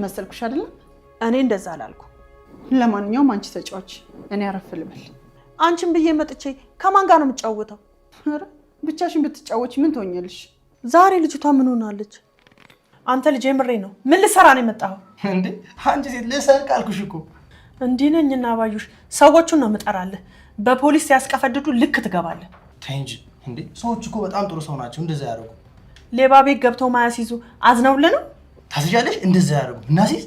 መሰልኩሽ አይደል? እኔ እንደዛ አላልኩ። ለማንኛውም አንቺ ተጫዋች፣ እኔ አረፍ ልበል። አንቺን ብዬ መጥቼ ከማን ጋር ነው የምጫወተው? ኧረ ብቻሽን ብትጫወች ምን ትሆኛለሽ? ዛሬ ልጅቷ ምን ሆናለች? አንተ ልጅ የምሬ ነው። ምን ልሰራ ነው የመጣኸው? እንዴ አንቺ ሴት ልሰርቅ አልኩሽ እኮ። እንዲህ ነኝና ባዩሽ፣ ሰዎቹን ነው የምጠራልህ። በፖሊስ ሲያስቀፈድዱ ልክ ትገባለህ። ተይ እንጂ እንዴ፣ ሰዎች እኮ በጣም ጥሩ ሰው ናቸው። እንደዛ ያደርጉ። ሌባ ቤት ገብተው ማያስይዙ አዝነውልህ ነው? ታስጃለሽ? እንደዛ ያደርጉ እናሲዝ።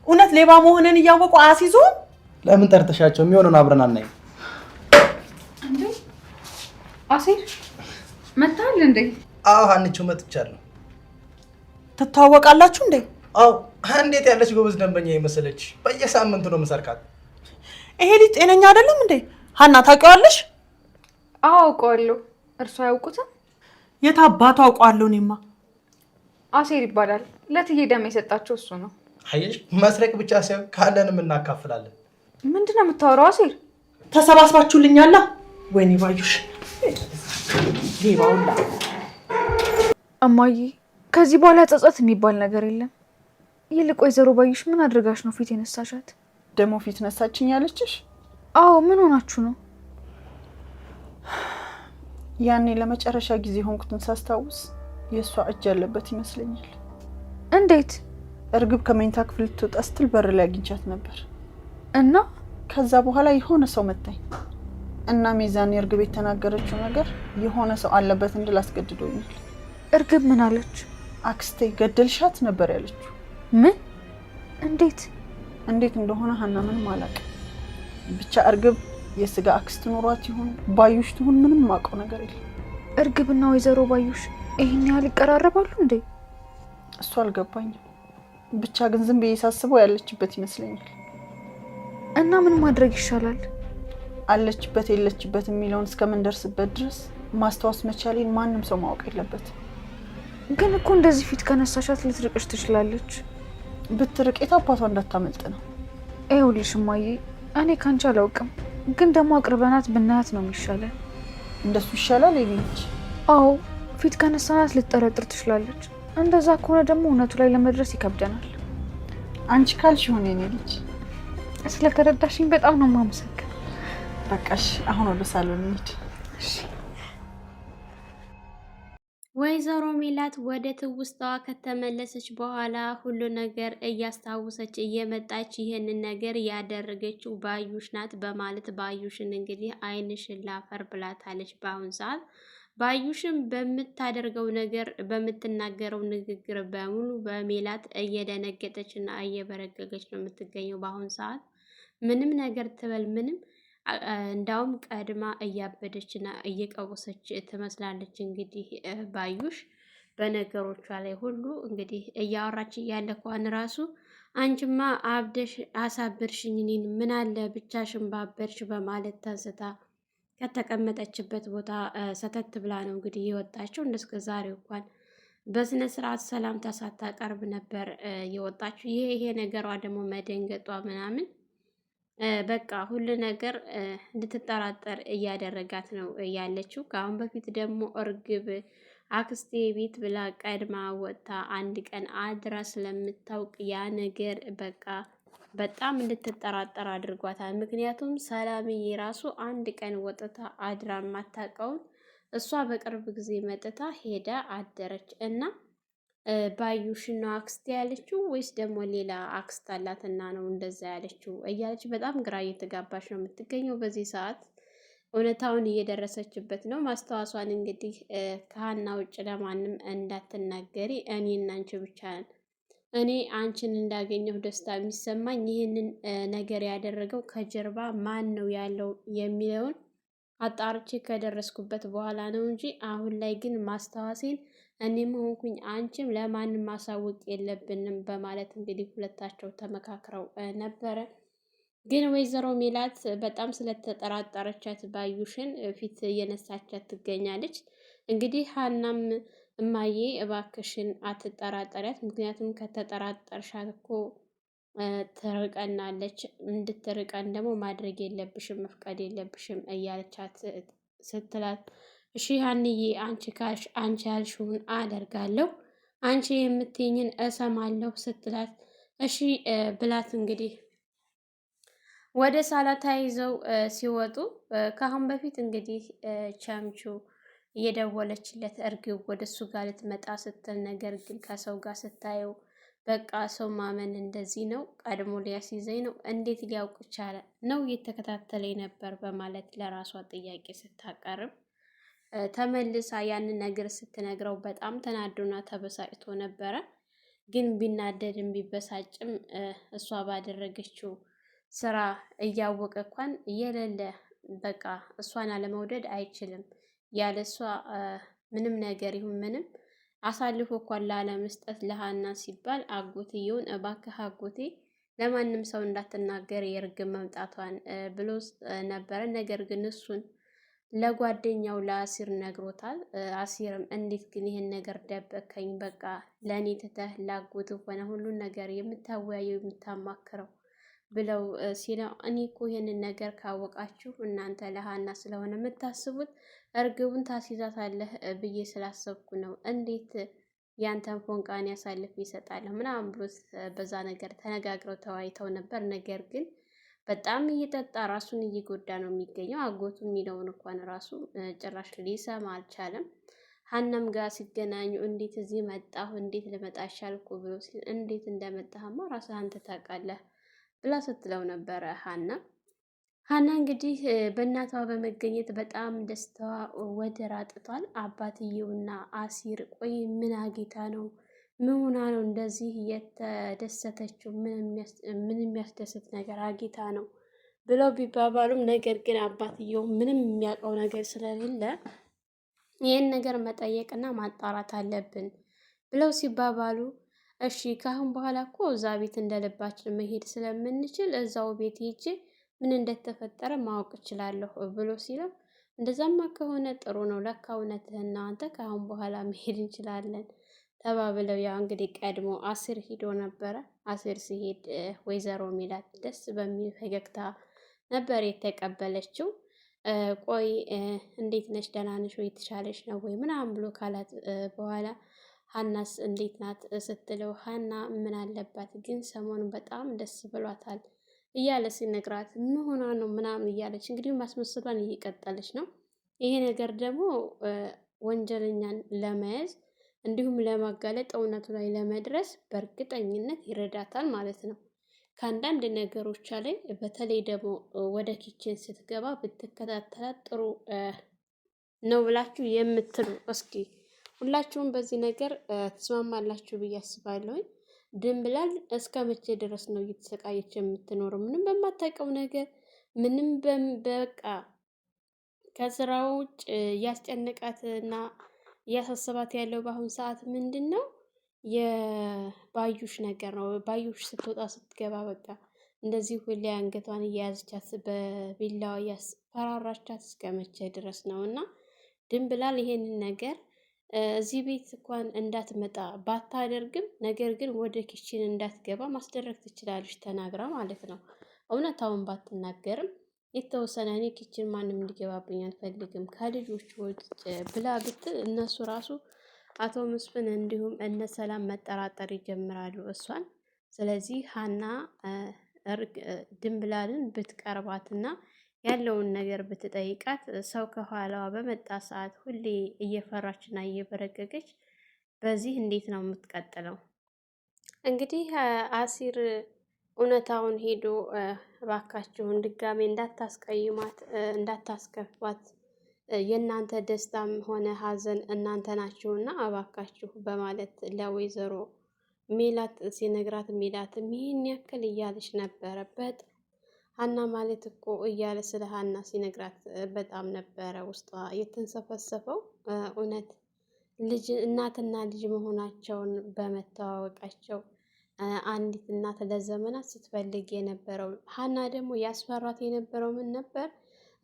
እውነት ሌባ መሆንን እያወቁ አያስይዙም? ለምን ጠርተሻቸው? የሚሆነውን አብረን አናይም? እንዴ አሲር መጣል እንዴ? አዎ አንቺው መጥቻለሁ። ትታወቃላችሁ እንዴ? አዎ እንዴት ያለች ጎበዝ ደንበኛ የመሰለች በየሳምንቱ ነው የምሰርቃት። ይሄ ልጅ ጤነኛ አይደለም እንዴ? ሀና ታውቂዋለሽ? አዎ አውቀዋለሁ። እርሱ አያውቁትም? የት አባቱ አውቀዋለሁ? እኔማ አሲር ይባላል። ለትዬ ደም የሰጣቸው እሱ ነው። አየሽ፣ መስረቅ ብቻ ሳይሆን ካለንም እናካፍላለን። ምንድነው የምታወራው አሲር? ተሰባስባችሁልኛላ? ወይኔ ባዩሽ ሌባውላ። እማዬ ከዚህ በኋላ ጸጸት የሚባል ነገር የለም። ይልቅ ወይዘሮ ባዩሽ ምን አድርጋሽ ነው ፊት የነሳሻት? ደግሞ ፊት ነሳችኝ ያለችሽ? አዎ ምን ሆናችሁ ነው? ያኔ ለመጨረሻ ጊዜ ሆንኩትን ሳስታውስ የእሷ እጅ ያለበት ይመስለኛል። እንዴት? እርግብ ከመኝታ ክፍል ልትወጣ ስትል በር ላይ አግኝቻት ነበር እና ከዛ በኋላ የሆነ ሰው መታኝ እና ሚዛን እርግብ የተናገረችው ነገር የሆነ ሰው አለበት እንድል አስገድዶኛል። እርግብ ምን አለች? አክስቴ ገደልሻት ነበር ያለችው። ምን? እንዴት እንደሆነ ሀና ምንም አላውቅም። ብቻ እርግብ የስጋ አክስት ኖሯት ይሁን ባዩሽ ትሁን ምንም ማውቀው ነገር የለም። እርግብና ወይዘሮ ባዩሽ ይሄን ያህል ይቀራረባሉ እንዴ? እሱ አልገባኝም። ብቻ ግን ዝም ብዬ ሳስበው ያለችበት ይመስለኛል። እና ምን ማድረግ ይሻላል? አለችበት የለችበት የሚለውን እስከምንደርስበት ድረስ ማስተዋስ መቻሌን ማንም ሰው ማወቅ የለበትም። ግን እኮ እንደዚህ ፊት ከነሳሻት ልትርቅሽ ትችላለች። ብትርቅ የታባቷ እንዳታመልጥ ነው። ይኸውልሽ እማዬ፣ እኔ ካንቺ አላውቅም፣ ግን ደግሞ አቅርበናት ብናያት ነው የሚሻለን። እንደሱ ይሻላል የኔች? አዎ ፊት ከነሳናት ልትጠረጥር ትችላለች። እንደዛ ከሆነ ደግሞ እውነቱ ላይ ለመድረስ ይከብደናል። አንቺ ካልሽ ሆነ የኔ ልጅ። ስለተረዳሽኝ በጣም ነው የማመሰግነው። በቃሽ፣ አሁን ወደ ሳሎን እንሂድ። እሺ። ወይዘሮ ሜላት ወደ ትውስታዋ ከተመለሰች በኋላ ሁሉ ነገር እያስታወሰች እየመጣች ይህንን ነገር ያደረገችው ባዩሽ ናት በማለት ባዩሽን እንግዲህ ዓይንሽን ላፈር ብላታለች። በአሁን ሰዓት ባዩሽም በምታደርገው ነገር በምትናገረው ንግግር በሙሉ በሜላት እየደነገጠችና እየበረገገች ነው የምትገኘው። በአሁን ሰዓት ምንም ነገር ትበል ምንም እንዳውም ቀድማ እያበደችና እየቀወሰች ትመስላለች። እንግዲህ ባዩሽ በነገሮቿ ላይ ሁሉ እንግዲህ እያወራች እያለ እንኳን ራሱ አንቺማ አብደሽ አሳብርሽኝ እኔን ምን አለ ብቻሽን ባበርሽ በማለት ተንስታ ከተቀመጠችበት ቦታ ሰተት ብላ ነው እንግዲህ የወጣችው። እንደስከ ዛሬው እንኳን በስነ ስርዓት ሰላምታ ሳታቀርብ ነበር የወጣችው። ይሄ ነገሯ ደግሞ መደንገጧ ምናምን በቃ ሁሉ ነገር እንድትጠራጠር እያደረጋት ነው ያለችው። ከአሁን በፊት ደግሞ እርግብ አክስቴ ቤት ብላ ቀድማ ወጥታ አንድ ቀን አድራ ስለምታውቅ ያ ነገር በቃ በጣም እንድትጠራጠር አድርጓታል። ምክንያቱም ሰላምዬ ራሱ አንድ ቀን ወጥታ አድራ ማታውቀውን እሷ በቅርብ ጊዜ መጥታ ሄዳ አደረች እና ባዩሽ ነው አክስቴ ያለችው ወይስ ደግሞ ሌላ አክስት አላትና ነው እንደዛ ያለችው እያለች በጣም ግራ እየተጋባች ነው የምትገኘው። በዚህ ሰዓት እውነታውን እየደረሰችበት ነው። ማስታወሷን እንግዲህ ከሀና ውጭ ለማንም እንዳትናገሪ፣ እኔና አንቺ ብቻ ነን። እኔ አንቺን እንዳገኘሁ ደስታ የሚሰማኝ ይህንን ነገር ያደረገው ከጀርባ ማን ነው ያለው የሚለውን አጣርቼ ከደረስኩበት በኋላ ነው እንጂ አሁን ላይ ግን ማስታወሴን እኔም ሆንኩኝ አንቺም ለማንም ማሳወቅ የለብንም በማለት እንግዲህ ሁለታቸው ተመካክረው ነበረ። ግን ወይዘሮ ሜላት በጣም ስለተጠራጠረቻት ባዩሽን ፊት እየነሳቻት ትገኛለች። እንግዲህ ሀናም እማዬ እባክሽን አትጠራጠሪያት፣ ምክንያቱም ከተጠራጠርሻት እኮ ትርቀናለች፣ እንድትርቀን ደግሞ ማድረግ የለብሽም መፍቀድ የለብሽም እያለቻት ስትላት እሺ ሀንዬ አንቺ ካልሽ አንቺ ያልሽውን አደርጋለሁ፣ አንቺ የምትይኝን እሰማለሁ ስትላት እሺ ብላት እንግዲህ ወደ ሳላ ተያይዘው ሲወጡ ከአሁን በፊት እንግዲህ ቻምቹ እየደወለችለት እርግብ ወደ እሱ ጋር ልትመጣ ስትል፣ ነገር ግን ከሰው ጋር ስታየው በቃ ሰው ማመን እንደዚህ ነው፣ ቀድሞ ሊያስይዘኝ ነው፣ እንዴት ሊያውቅ ቻለ ነው እየተከታተለኝ ነበር በማለት ለራሷ ጥያቄ ስታቀርብ ተመልሳ ያንን ነገር ስትነግረው በጣም ተናዶና ተበሳጭቶ ነበረ። ግን ቢናደድም ቢበሳጭም እሷ ባደረገችው ስራ እያወቀ እንኳን የሌለ በቃ እሷን አለመውደድ አይችልም። ያለ እሷ ምንም ነገር ይሁን ምንም አሳልፎ እንኳን ላለመስጠት ለሀና ሲባል አጎትየውን እባክህ አጎቴ ለማንም ሰው እንዳትናገር የእርግብ መምጣቷን ብሎ ነበረ። ነገር ግን እሱን ለጓደኛው ለአሲር ነግሮታል። አሲርም እንዴት ግን ይህን ነገር ደበከኝ? በቃ ለእኔ ትተህ ላጎትህ ሆነ ሁሉን ነገር የምታወያየው የምታማክረው ብለው ሲለው፣ እኔ እኮ ይህንን ነገር ካወቃችሁ እናንተ ለሀና ስለሆነ የምታስቡት እርግቡን ታስይዛታለህ ብዬ ስላሰብኩ ነው። እንዴት ያንተን ፎንቃን ያሳልፍ ይሰጣለሁ ምናምን ብሎ በዛ ነገር ተነጋግረው ተወያይተው ነበር። ነገር ግን በጣም እየጠጣ ራሱን እየጎዳ ነው የሚገኘው። አጎቱ የሚለውን እንኳን ራሱ ጭራሽ ሊሰማ አልቻለም። ሀናም ጋር ሲገናኙ እንዴት እዚህ መጣሁ፣ እንዴት ልመጣ ቻልኩ ብሎ ሲል፣ እንዴት እንደመጣህማ ራስህ አንተ ታውቃለህ ብላ ስትለው ነበረ ሀና እንግዲህ በእናቷ በመገኘት በጣም ደስታዋ ወደር አጥቷል። አባትየውና አሲር ቆይ ምን አጌታ ነው ምን ሆና ነው እንደዚህ የተደሰተችው? ምን የሚያስደስት ነገር አጌታ ነው ብለው ቢባባሉም፣ ነገር ግን አባትየው ምንም የሚያውቀው ነገር ስለሌለ ይህን ነገር መጠየቅና ማጣራት አለብን ብለው ሲባባሉ፣ እሺ ካሁን በኋላ እኮ እዛ ቤት እንደልባችን መሄድ ስለምንችል እዛው ቤት ሄጄ ምን እንደተፈጠረ ማወቅ እችላለሁ ብሎ ሲለው፣ እንደዛማ ከሆነ ጥሩ ነው፣ ለካ እውነትህና አንተ ካሁን በኋላ መሄድ እንችላለን ተባብለው ያው እንግዲህ ቀድሞ አሲር ሂዶ ነበረ። አሲር ሲሄድ ወይዘሮ ሜላት ደስ በሚል ፈገግታ ነበር የተቀበለችው። ቆይ እንዴት ነሽ? ደህና ነሽ ወይ? የተሻለሽ ነው ወይ? ምናምን ብሎ ካላት በኋላ ሀናስ እንዴት ናት ስትለው፣ ሀና ምን አለባት ግን ሰሞኑን በጣም ደስ ብሏታል እያለ ሲነግራት፣ ምን ሆና ነው ምናምን እያለች እንግዲህ ማስመሰሏን እየቀጠለች ነው። ይሄ ነገር ደግሞ ወንጀለኛን ለመያዝ እንዲሁም ለማጋለጥ እውነቱ ላይ ለመድረስ በእርግጠኝነት ይረዳታል ማለት ነው። ከአንዳንድ ነገሮች ላይ በተለይ ደግሞ ወደ ኪችን ስትገባ ብትከታተላት ጥሩ ነው ብላችሁ የምትሉ እስኪ ሁላችሁም በዚህ ነገር ትስማማላችሁ ብዬ አስባለሁኝ። ድንብላል እስከ መቼ ድረስ ነው እየተሰቃየች የምትኖረው? ምንም በማታውቀው ነገር ምንም በቃ ከስራው ውጭ እያስጨነቃትና እያሳሰባት ያለው በአሁኑ ሰዓት ምንድን ነው? የባዩሽ ነገር ነው። ባዩሽ ስትወጣ ስትገባ በቃ እንደዚህ ሁሌ አንገቷን እየያዘቻት በቢላዋ እያስፈራራቻት እስከ መቼ ድረስ ነው? እና ድንብላል ይሄንን ነገር እዚህ ቤት እንኳን እንዳትመጣ ባታደርግም ነገር ግን ወደ ኪችን እንዳትገባ ማስደረግ ትችላለች፣ ተናግራ ማለት ነው። እውነታውን ባትናገርም የተወሰነ እኔ ኪችን ማንም እንዲገባብኝ አልፈልግም ከልጆች ውጭ ብላ ብትል እነሱ ራሱ አቶ መስፍን እንዲሁም እነ ሰላም መጠራጠር ይጀምራሉ እሷን። ስለዚህ ሀና ድንብላልን ብትቀርባትና ያለውን ነገር ብትጠይቃት ሰው ከኋላዋ በመጣ ሰዓት ሁሌ እየፈራችና እየበረገገች በዚህ እንዴት ነው የምትቀጥለው? እንግዲህ አሲር እውነታውን ሄዶ እባካችሁን ድጋሜ እንዳታስቀይሟት፣ እንዳታስከፏት የእናንተ ደስታም ሆነ ሀዘን እናንተ ናችሁና እባካችሁ በማለት ለወይዘሮ ሜላት ሲነግራት፣ ሜላትም ይህን ያክል እያለች ነበረ። በጣም ሀና ማለት እኮ እያለ ስለ ሀና ሲነግራት በጣም ነበረ ውስጧ የተንሰፈሰፈው። እውነት ልጅ እናትና ልጅ መሆናቸውን በመተዋወቃቸው አንዲት እናት ለዘመናት ስትፈልግ የነበረው ሀና ደግሞ ያስፈራት የነበረው ምን ነበር?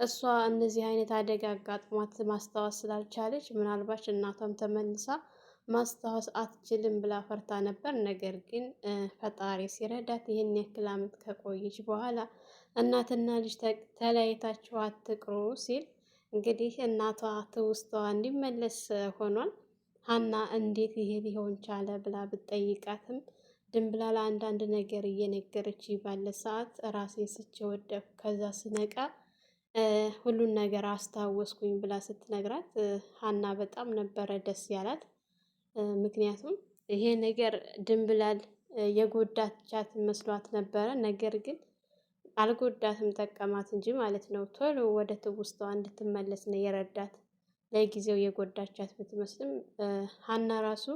እሷ እነዚህ አይነት አደጋ አጋጥሟት ማስታወስ ስላልቻለች ምናልባት እናቷም ተመልሳ ማስታወስ አትችልም ብላ ፈርታ ነበር። ነገር ግን ፈጣሪ ሲረዳት ይህን ያክል ዓመት ከቆየች በኋላ እናትና ልጅ ተለያይታችሁ አትቅሩ ሲል እንግዲህ እናቷ ትውስታዋ እንዲመለስ ሆኗል። ሀና እንዴት ይሄ ሊሆን ቻለ ብላ ብትጠይቃትም ድንብላል አንዳንድ ነገር እየነገረች ባለ ሰዓት ራሴን ስቼ ወደኩ። ከዛ ስነቃ ሁሉን ነገር አስታወስኩኝ ብላ ስትነግራት ሀና በጣም ነበረ ደስ ያላት። ምክንያቱም ይሄ ነገር ድንብላል የጎዳቻት መስሏት ነበረ። ነገር ግን አልጎዳትም፣ ጠቀማት እንጂ ማለት ነው። ቶሎ ወደ ትውስታዋ እንድትመለስ ነው የረዳት። ለጊዜው የጎዳቻት ብትመስልም ሀና ራሱ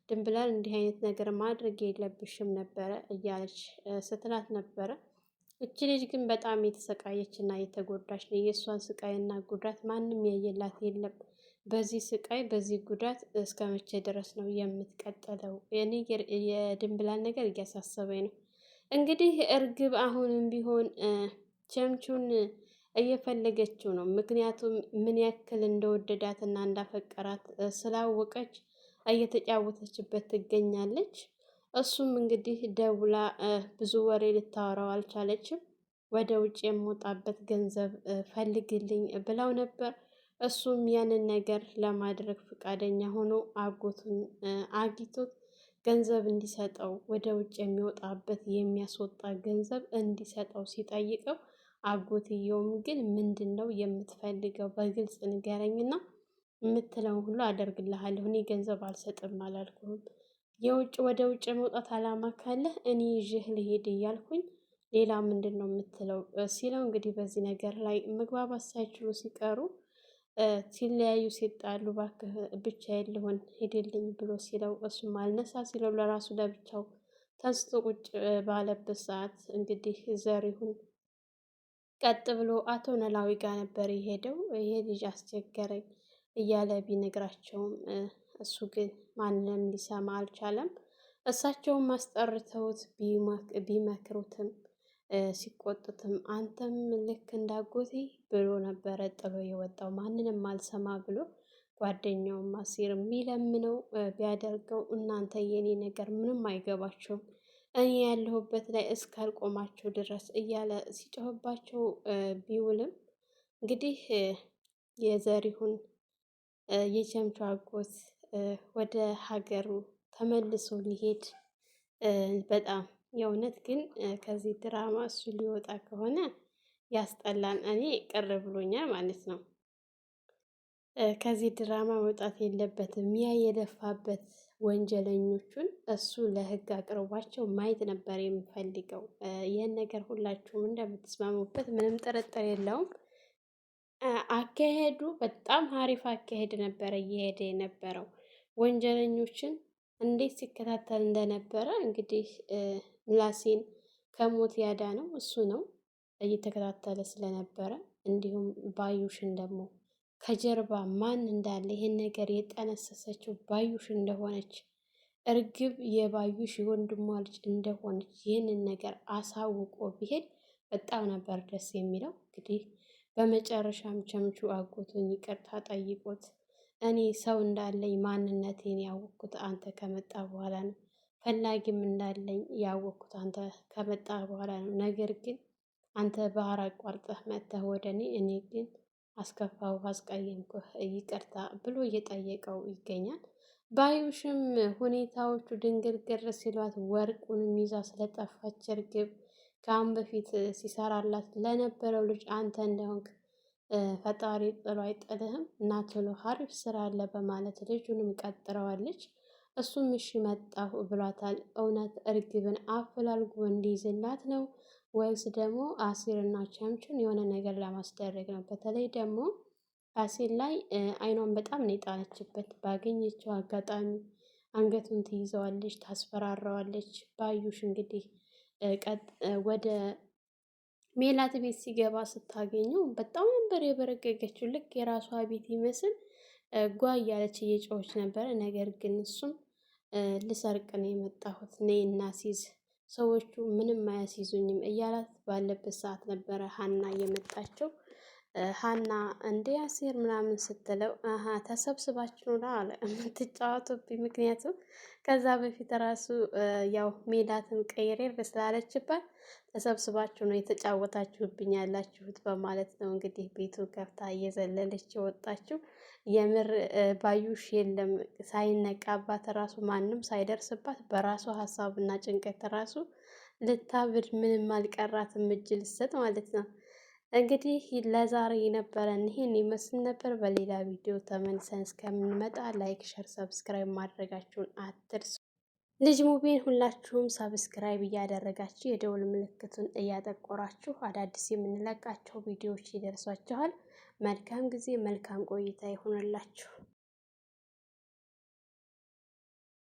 ድንብላል እንዲህ አይነት ነገር ማድረግ የለብሽም ነበረ እያለች ስትላት ነበረ። እቺ ልጅ ግን በጣም የተሰቃየች እና የተጎዳች ነው። የእሷን ስቃይና ጉዳት ማንም ያየላት የለም። በዚህ ስቃይ በዚህ ጉዳት እስከ መቼ ድረስ ነው የምትቀጥለው? እኔ የድንብላል ነገር እያሳሰበኝ ነው። እንግዲህ እርግብ አሁንም ቢሆን ቸምቹን እየፈለገችው ነው። ምክንያቱም ምን ያክል እንደወደዳት እና እንዳፈቀራት ስላወቀች እየተጫወተችበት ትገኛለች። እሱም እንግዲህ ደውላ ብዙ ወሬ ልታወራው አልቻለችም። ወደ ውጭ የምወጣበት ገንዘብ ፈልግልኝ ብላው ነበር። እሱም ያንን ነገር ለማድረግ ፈቃደኛ ሆኖ አጎቱን አግኝቶት ገንዘብ እንዲሰጠው ወደ ውጭ የሚወጣበት የሚያስወጣ ገንዘብ እንዲሰጠው ሲጠይቀው አጎትየውም ግን ምንድን ነው የምትፈልገው? በግልጽ ንገረኝና የምትለውን ሁሉ አደርግልሃለሁ። እኔ ገንዘብ አልሰጥም አላልኩህም? የውጭ ወደ ውጭ መውጣት አላማ ካለህ እኔ ይዤህ ልሄድ እያልኩኝ ሌላ ምንድን ነው የምትለው ሲለው እንግዲህ በዚህ ነገር ላይ መግባባት ሳይችሉ ሲቀሩ ሲለያዩ ሲጣሉ እባክህ ብቻዬን ልሆን ሄድልኝ ብሎ ሲለው እሱም አልነሳ ሲለው ለራሱ ለብቻው ተንስቶ ቁጭ ባለበት ሰዓት እንግዲህ ዘሪሁን ቀጥ ብሎ አቶ ኖላዊ ጋር ነበር የሄደው። ይሄ ልጅ አስቸገረኝ እያለ ቢነግራቸውም እሱ ግን ማንም ሊሰማ አልቻለም። እሳቸውም አስጠርተውት ቢመክሩትም ሲቆጡትም አንተም ልክ እንዳጎቴ ብሎ ነበረ ጥሎ የወጣው። ማንንም አልሰማ ብሎ ጓደኛውም አሲር የሚለምነው ቢያደርገው እናንተ የኔ ነገር ምንም አይገባቸውም እኔ ያለሁበት ላይ እስካልቆማቸው ድረስ እያለ ሲጮህባቸው ቢውልም እንግዲህ የዘሪሁን የቸምቹ አጎት ወደ ሀገሩ ተመልሶ ሊሄድ በጣም የእውነት ግን ከዚህ ድራማ እሱ ሊወጣ ከሆነ ያስጠላን። እኔ ቅር ብሎኛል ማለት ነው። ከዚህ ድራማ መውጣት የለበትም። ያ የለፋበት ወንጀለኞቹን እሱ ለህግ አቅርቧቸው ማየት ነበር የምፈልገው። ይህን ነገር ሁላችሁም እንደምትስማሙበት ምንም ጥርጥር የለውም። አካሄዱ በጣም አሪፍ አካሄድ ነበረ እየሄደ የነበረው። ወንጀለኞችን እንዴት ሲከታተል እንደነበረ እንግዲህ ምላሴን ከሞት ያዳነው እሱ ነው እየተከታተለ ስለነበረ፣ እንዲሁም ባዩሽን ደግሞ ከጀርባ ማን እንዳለ ይሄን ነገር የጠነሰሰችው ባዩሽ እንደሆነች፣ እርግብ የባዩሽ የወንድሟ ልጅ እንደሆነች ይህንን ነገር አሳውቆ ቢሄድ በጣም ነበር ደስ የሚለው። እንግዲህ በመጨረሻም ቸምቹ አጎቱን ይቅርታ ጠይቆት እኔ ሰው እንዳለኝ ማንነቴን ያወቅኩት አንተ ከመጣ በኋላ ነው፣ ፈላጊም እንዳለኝ ያወቅኩት አንተ ከመጣ በኋላ ነው። ነገር ግን አንተ ባህር አቋርጠህ መጥተህ ወደ እኔ ግን አስከፋው፣ አስቀየምኩህ፣ ይቅርታ ብሎ እየጠየቀው ይገኛል። ባዩሽም ሁኔታዎቹ ድንግርግር ሲሏት ወርቁንም ይዛ ስለጠፋች እርግብ ከአሁን በፊት ሲሰራላት ለነበረው ልጅ አንተ እንደሆንክ ፈጣሪ ጥሎ አይጥልህም እና ቶሎ ሀሪፍ ስራ አለ በማለት ልጁንም ቀጥረዋለች። እሱም እሺ መጣሁ ብሏታል። እውነት እርግብን አፈላልጎ እንዲይዝላት ነው ወይስ ደግሞ አሲርና ቸምቹን የሆነ ነገር ለማስደረግ ነው? በተለይ ደግሞ አሲር ላይ አይኗን በጣም ነው የጣለችበት። ባገኘችው አጋጣሚ አንገቱን ትይዘዋለች፣ ታስፈራራዋለች። ባዩሽ እንግዲህ ወደ ሜላት ቤት ሲገባ ስታገኘው በጣም ነበር የበረገገችው። ልክ የራሷ ቤት ይመስል ጓ እያለች እየጮኸች ነበረ። ነገር ግን እሱም ልሰርቅ ነው የመጣሁት ነይ እናሲዝ፣ ሰዎቹ ምንም አያስይዙኝም እያላት ባለበት ሰዓት ነበረ ሀና እየመጣችው። ሀና እንደ ያሲር ምናምን ስትለው አሀ ተሰብስባችሁ ነው አለ የምትጫወቱብኝ። ምክንያቱም ከዛ በፊት ራሱ ያው ሜላትን ቀይሬር ስላለችባት ተሰብስባችሁ ነው የተጫወታችሁብኝ ያላችሁት በማለት ነው እንግዲህ ቤቱ ከፍታ እየዘለለች የወጣችው። የምር ባዩሽ የለም ሳይነቃባት ራሱ ማንም ሳይደርስባት በራሷ ሀሳብና ጭንቀት ራሱ ልታብድ ምንም አልቀራትም እጅ ልሰጥ ማለት ነው። እንግዲህ ለዛሬ የነበረን ይህን ይመስል ነበር። በሌላ ቪዲዮ ተመልሰን እስከምንመጣ ላይክ፣ ሸር፣ ሰብስክራይብ ማድረጋችሁን አትርሱ። ልጅ ሙቤን ሁላችሁም ሰብስክራይብ እያደረጋችሁ የደውል ምልክቱን እያጠቆራችሁ አዳዲስ የምንለቃቸው ቪዲዮዎች ይደርሷችኋል። መልካም ጊዜ፣ መልካም ቆይታ ይሆንላችሁ።